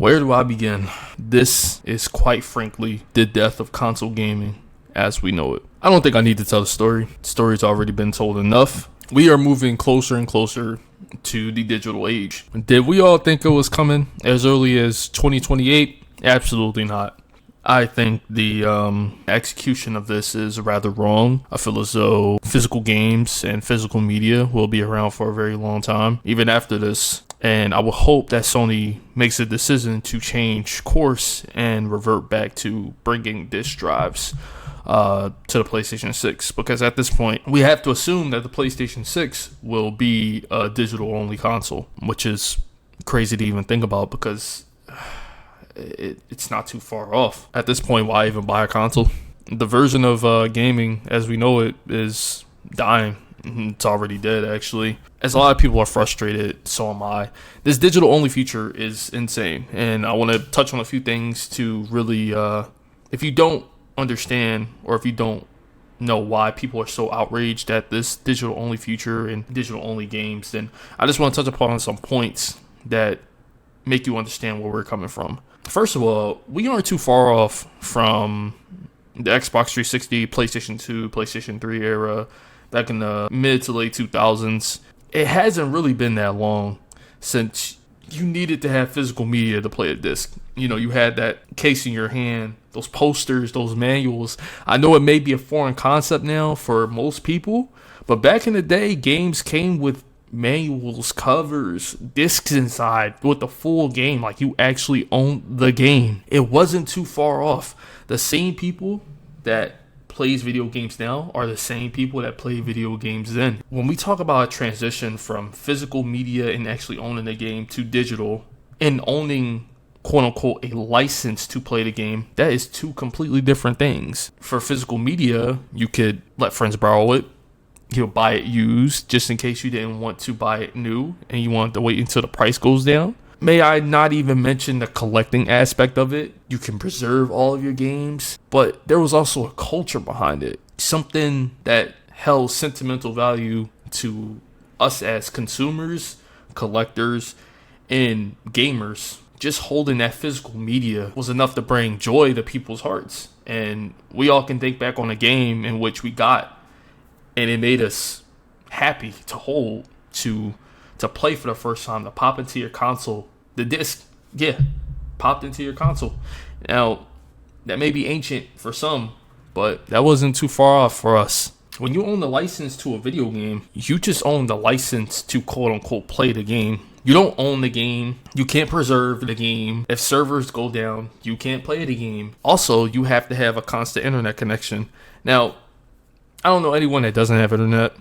Where do I begin? This is quite frankly the death of console gaming as we know it. I don't think I need to tell the story. The story's already been told enough. We are moving closer and closer to the digital age. Did we all think it was coming as early as 2028? Absolutely not. I think the execution of this is rather wrong. I feel as though physical games and physical media will be around for a very long time, even after this. And I would hope that Sony makes a decision to change course and revert back to bringing disc drives to the PlayStation 6, because at this point we have to assume that the PlayStation 6 will be a digital only console, which is crazy to even think about because it's not too far off. At this point, why even buy a console? The version of gaming as we know it is dying. It's already dead, actually. As a lot of people are frustrated, so am I. This digital only feature is insane, and I want to touch on a few things to really if you don't understand, or if you don't know why people are so outraged at this digital only feature and digital only games, then I just want to touch upon some points that make you understand where we're coming from. First of all, we aren't too far off from the Xbox 360, PlayStation 2, PlayStation 3 era back in the mid to late 2000s. It hasn't really been that long since you needed to have physical media to play a disc. You know, you had that case in your hand, those posters, those manuals. I know it may be a foreign concept now for most people, but back in the day, games came with manuals, covers, discs inside with the full game. Like, you actually owned the game. It wasn't too far off. The same people that plays video games now are the same people that play video games then. When we talk about a transition from physical media and actually owning the game to digital and owning quote unquote a license to play the game, that is two completely different things. For physical media, you could let friends borrow it. You'll buy it used just in case you didn't want to buy it new and you wanted to wait until the price goes down. May I not even mention the collecting aspect of it. You can preserve all of your games, but there was also a culture behind it. Something that held sentimental value to us as consumers, collectors, and gamers. Just holding that physical media was enough to bring joy to people's hearts. And we all can think back on a game in which we got, and it made us happy to hold, to play for the first time, to pop into your console. The disc, popped into your console. Now, that may be ancient for some, but that wasn't too far off for us. When you own the license to a video game, you just own the license to quote-unquote play the game. You don't own the game. You can't preserve the game. If servers go down, you can't play the game. Also, you have to have a constant internet connection. Now, I don't know anyone that doesn't have internet,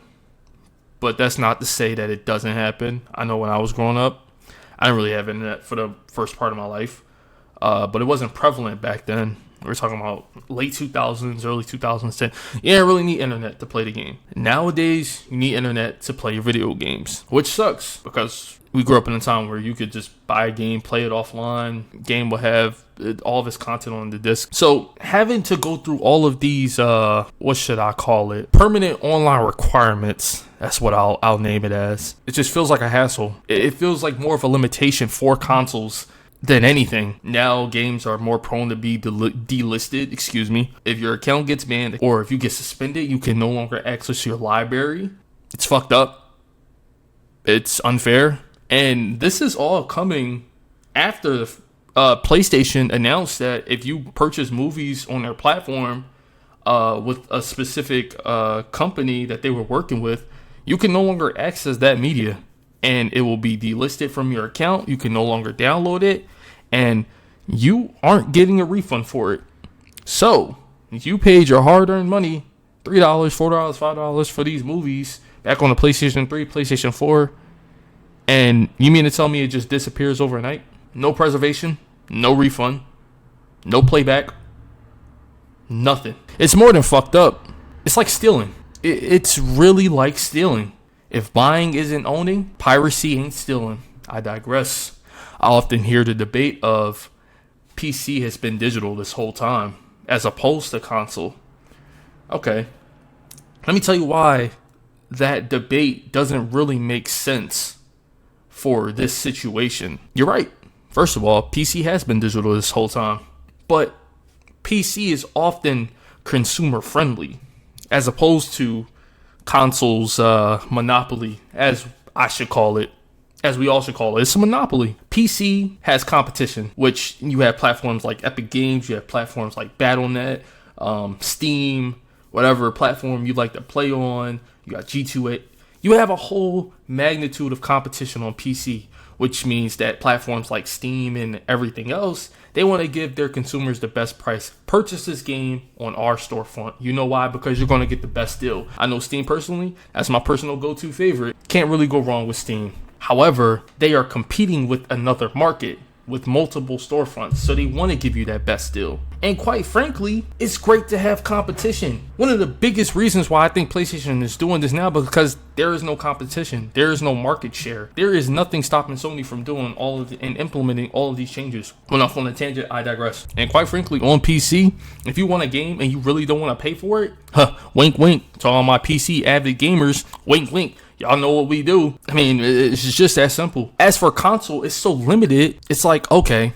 but that's not to say that it doesn't happen. I know when I was growing up, I didn't really have internet for the first part of my life, but it wasn't prevalent back then. We're talking about late 2000s, early 2010. You didn't really need internet to play the game. Nowadays, you need internet to play your video games, which sucks because we grew up in a time where you could just buy a game, play it offline. Game will have all of its content on the disc. So having to go through all of these, what should I call it? Permanent online requirements. That's what I'll name it as. It just feels like a hassle. It feels like more of a limitation for consoles than anything. Now games are more prone to be delisted, If your account gets banned or if you get suspended, you can no longer access your library. It's fucked up. It's unfair. And this is all coming after PlayStation announced that if you purchase movies on their platform with a specific company that they were working with, you can no longer access that media. And it will be delisted from your account. You can no longer download it. And you aren't getting a refund for it. So, you paid your hard-earned money, $3, $4, $5 for these movies back on the PlayStation 3, PlayStation 4. And you mean to tell me it just disappears overnight? No preservation, no refund, no playback, nothing. It's more than fucked up. It's like stealing. It's really like stealing. If buying isn't owning, piracy ain't stealing. I digress. I often hear the debate of PC has been digital this whole time, as opposed to console. Okay, let me tell you why that debate doesn't really make sense for this situation. You're right. First of all, PC has been digital this whole time, but PC is often consumer friendly as opposed to consoles monopoly, as I should call it, as we all should call it. It's a monopoly. PC has competition, which you have platforms like Epic Games, you have platforms like Battle.net, Steam, whatever platform you like to play on. You got G2A. You have a whole magnitude of competition on PC, which means that platforms like Steam and everything else, they want to give their consumers the best price. Purchase this game on our storefront. You know why? Because you're going to get the best deal. I know Steam personally, that's my personal go-to favorite. Can't really go wrong with Steam. However, they are competing with another market with multiple storefronts, so they want to give you that best deal. And quite frankly, it's great to have competition. One of the biggest reasons why I think PlayStation is doing this now, because there is no competition, there is no market share, there is nothing stopping Sony from doing all of and implementing all of these changes. Went off on a tangent, I digress. And quite frankly, on PC, if you want a game and you really don't want to pay for it, wink wink to all my PC avid gamers, wink wink. Y'all know what we do. I mean, it's just that simple. As for console, it's so limited. It's like, okay,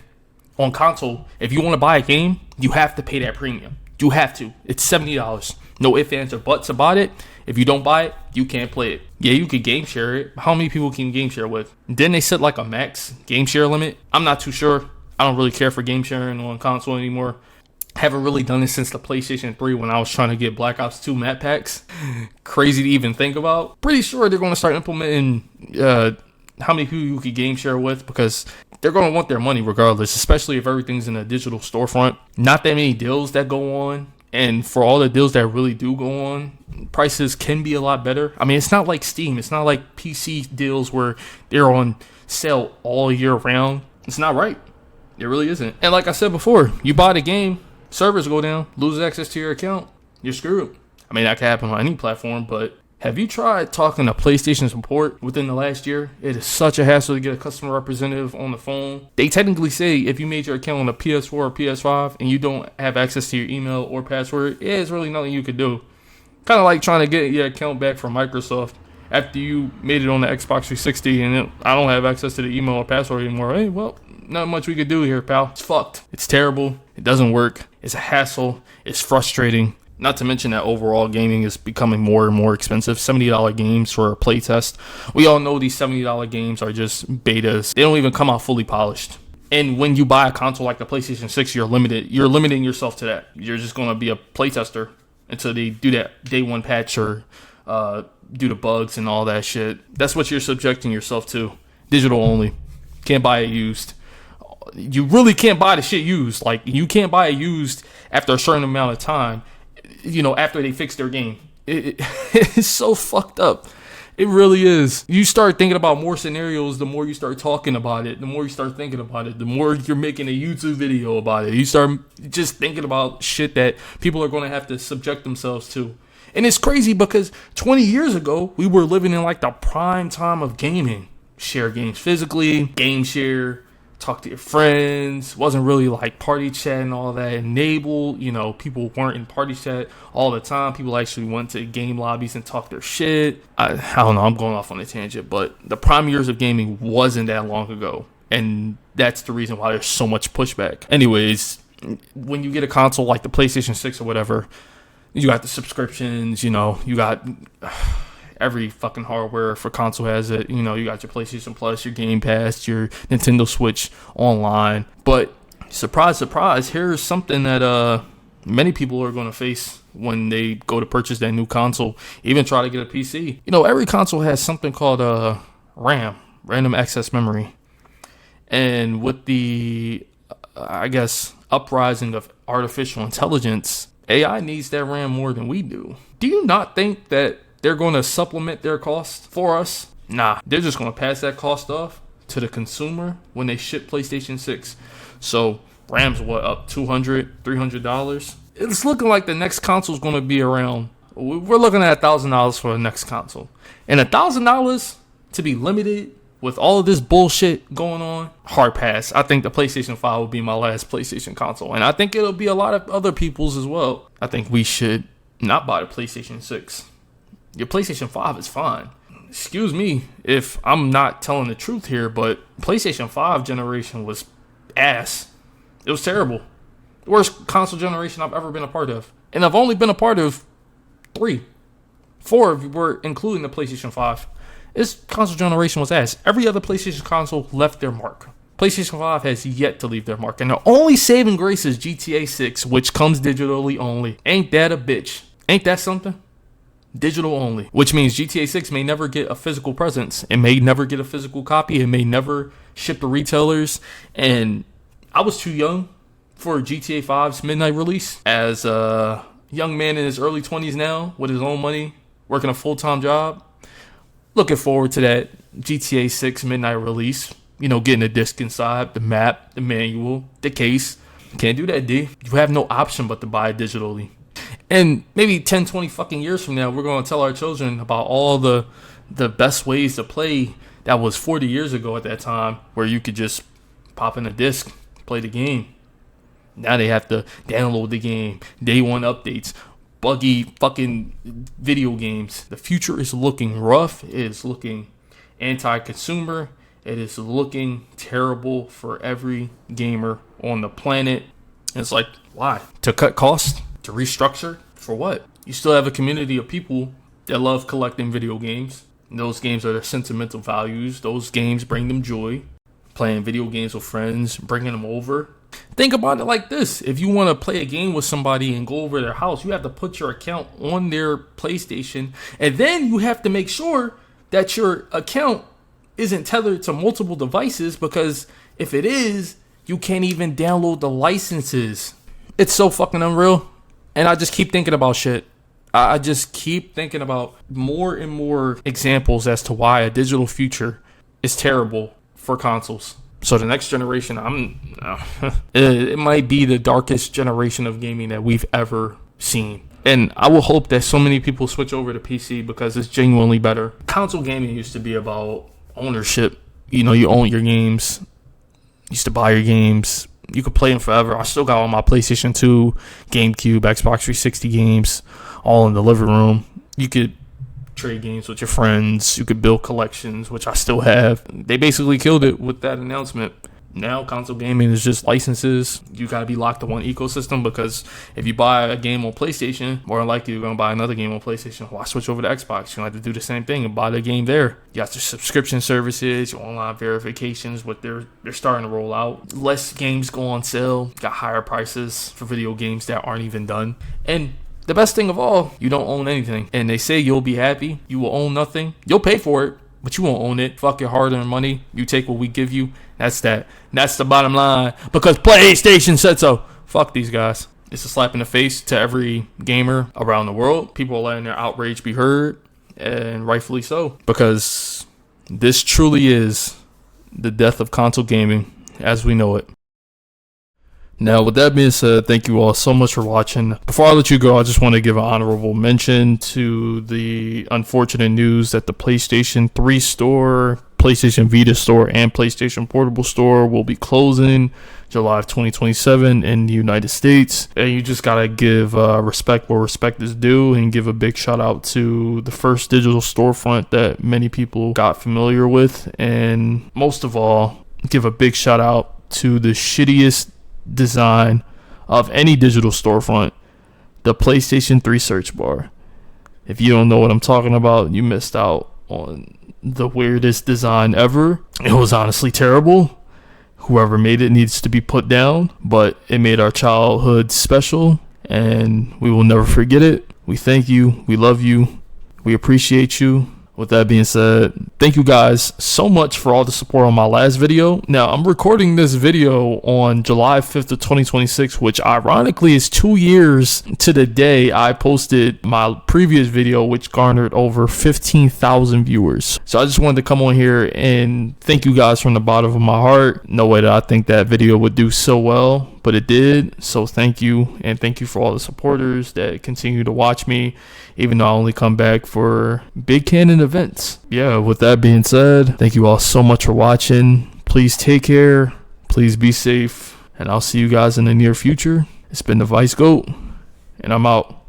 on console, if you want to buy a game, you have to pay that premium. You have to. It's $70. No ifs, ands, or buts about it. If you don't buy it, you can't play it. Yeah, you could game share it. How many people can game share with? Didn't they set like a max game share limit? I'm not too sure. I don't really care for game sharing on console anymore. Haven't really done it since the PlayStation 3 when I was trying to get Black Ops 2 map packs. Crazy to even think about. Pretty sure they're going to start implementing how many people you could game share with, because they're going to want their money regardless, especially if everything's in a digital storefront. Not that many deals that go on. And for all the deals that really do go on, prices can be a lot better. I mean, it's not like Steam. It's not like PC deals where they're on sale all year round. It's not right. It really isn't. And like I said before, you buy the game, servers go down, lose access to your account, you're screwed. I mean, that can happen on any platform, but have you tried talking to PlayStation support within the last year? It is such a hassle to get a customer representative on the phone. They technically say if you made your account on a PS4 or PS5 and you don't have access to your email or password, it's really nothing you could do. Kind of like trying to get your account back from Microsoft after you made it on the Xbox 360 and I don't have access to the email or password anymore. Hey, well, not much we could do here, pal. It's fucked. It's terrible. It doesn't work. It's a hassle. It's frustrating. Not to mention that overall gaming is becoming more and more expensive. $70 games for a playtest. We all know these $70 games are just betas. They don't even come out fully polished. And when you buy a console like the PlayStation 6, you're limited. You're limiting yourself to that. You're just going to be a playtester until they do that day one patch or do the bugs and all that shit. That's what you're subjecting yourself to. Digital only. Can't buy it used. You really can't buy the shit used. Like, you can't buy it used after a certain amount of time, you know, after they fix their game. It's so fucked up. It really is. You start thinking about more scenarios, the more you start talking about it, the more you start thinking about it, the more you're making a YouTube video about it. You start just thinking about shit that people are going to have to subject themselves to. And it's crazy because 20 years ago, we were living in like the prime time of gaming. Share games physically, game share, talk to your friends. Wasn't really like party chat and all that enabled. You know, people weren't in party chat all the time. People actually went to game lobbies and talked their shit. I don't know, I'm going off on a tangent, but the prime years of gaming wasn't that long ago. And that's the reason why there's so much pushback. Anyways, when you get a console like the PlayStation 6 or whatever, you got the subscriptions, you know, you got every fucking hardware for console has it. You know, you got your PlayStation Plus, your Game Pass, your Nintendo Switch Online. But surprise, surprise, here's something that many people are going to face when they go to purchase that new console, even try to get a PC. You know, every console has something called RAM, random access memory. And with the, I guess, uprising of artificial intelligence, AI needs that RAM more than we do. Do you not think that they're going to supplement their cost for us? Nah, they're just going to pass that cost off to the consumer when they ship PlayStation 6. So RAM's up $200, $300. It's looking like the next console is going to be around. We're looking at $1,000 for the next console, and $1,000 to be limited with all of this bullshit going on. Hard pass. I think the PlayStation 5 will be my last PlayStation console, and I think it'll be a lot of other people's as well. I think we should not buy the PlayStation 6. Your PlayStation 5 is fine. excuse me if I'm not telling the truth here, but PlayStation 5 generation was ass. It was terrible. The worst console generation I've ever been a part of. And I've only been a part of 3. 4 if we're including the PlayStation 5. This console generation was ass. Every other PlayStation console left their mark. PlayStation 5 has yet to leave their mark. And the only saving grace is GTA 6, which comes digitally only. Ain't that a bitch? Ain't that something? Digital only. Which means GTA 6 may never get a physical presence. It may never get a physical copy. It may never ship to retailers. And I was too young for GTA 5's midnight release. As a young man in his early 20s now, with his own money, working a full-time job, looking forward to that GTA 6 midnight release. You know, getting the disc inside, the map, the manual, the case. Can't do that, D. You have no option but to buy it digitally. And maybe 10, 20 fucking years from now, we're going to tell our children about all the best ways to play that was 40 years ago at that time, where you could just pop in a disc, play the game. Now they have to download the game, day one updates, buggy fucking video games. The future is looking rough. It is looking anti-consumer. It is looking terrible for every gamer on the planet. It's like, why? To cut costs? To restructure? For what? You still have a community of people that love collecting video games. And those games are their sentimental values. Those games bring them joy. Playing video games with friends, bringing them over. Think about it like this. If you want to play a game with somebody and go over their house, you have to put your account on their PlayStation. And then you have to make sure that your account isn't tethered to multiple devices, because if it is, you can't even download the licenses. It's so fucking unreal. And I just keep thinking about shit. I just keep thinking about more and more examples as to why a digital future is terrible for consoles. So the next generation, it might be the darkest generation of gaming that we've ever seen. And I will hope that so many people switch over to PC because it's genuinely better. Console gaming used to be about ownership. You know, you own your games. You used to buy your games. You could play them forever. I still got all my PlayStation 2, GameCube, Xbox 360 games all in the living room. You could trade games with your friends. You could build collections, which I still have. They basically killed it with that announcement. Now console gaming is just licenses. You gotta be locked to one ecosystem, because if you buy a game on PlayStation, more than likely you're gonna buy another game on PlayStation. Why switch over to Xbox? You're gonna have to do the same thing and buy the game there. You got your subscription services, your online verifications, what they're starting to roll out. Less games go on sale. Got higher prices for video games that aren't even done. And the best thing of all, you don't own anything. And they say you'll be happy. You will own nothing. You'll pay for it, but you won't own it. Fuck your hard-earned money. You take what we give you. That's that. That's the bottom line. Because PlayStation said so. Fuck these guys. It's a slap in the face to every gamer around the world. People are letting their outrage be heard, and rightfully so. Because this truly is the death of console gaming as we know it. Now, with that being said, thank you all so much for watching. Before I let you go, I just want to give an honorable mention to the unfortunate news that the PlayStation 3 store, PlayStation Vita store, and PlayStation Portable store will be closing July of 2027 in the United States. And you just gotta give respect where respect is due, and give a big shout out to the first digital storefront that many people got familiar with. And most of all, give a big shout out to the shittiest design of any digital storefront, the PlayStation 3 search bar. If you don't know what I'm talking about, you missed out on the weirdest design ever. It was honestly terrible. Whoever made it needs to be put down, but it made our childhood special, and we will never forget it. We thank you. We love you. We appreciate you. With that being said, thank you guys so much for all the support on my last video. Now, I'm recording this video on July 5th of 2026, which ironically is 2 years to the day I posted my previous video, which garnered over 15,000 viewers. So I just wanted to come on here and thank you guys from the bottom of my heart. No way that I think that video would do so well, but it did. So thank you, and thank you for all the supporters that continue to watch me, even though I only come back for big canon events. Yeah, with that being said, thank you all so much for watching. Please take care. Please be safe. And I'll see you guys in the near future. It's been the Vice Goat, and I'm out.